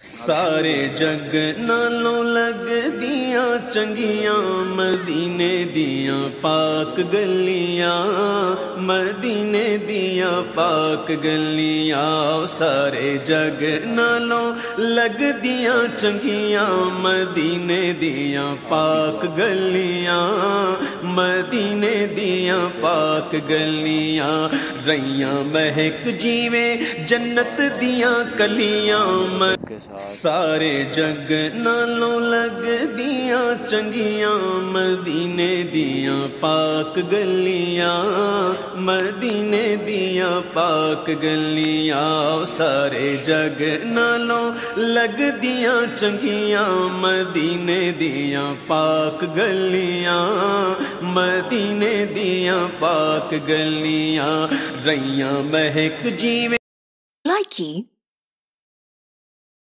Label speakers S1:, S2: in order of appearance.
S1: سارے جگ نالوں لگ دیاں چنگیاں مدینے دیاں پاک گلیاں، مدینے دیاں پاک گلیاں، سارے جگ نالوں لگ دیاں چنگیاں مدینے دیاں پاک گلیاں، مدینے دیاں پاک گلیاں، ریاں مہک جیویں جنت دیاں کلیاں، سارے جگ نالوں لگ دیاں چنگیاں مدینے دیاں پاک گلیاں، مدینے دیاں پاک گلیاں، سارے جگ نالوں لگ دیاں چنگیاں مدینے دیاں پاک گلیاں، مدینے دیاں پاک گلیاں، ریاں مہک جیویں
S2: لائکی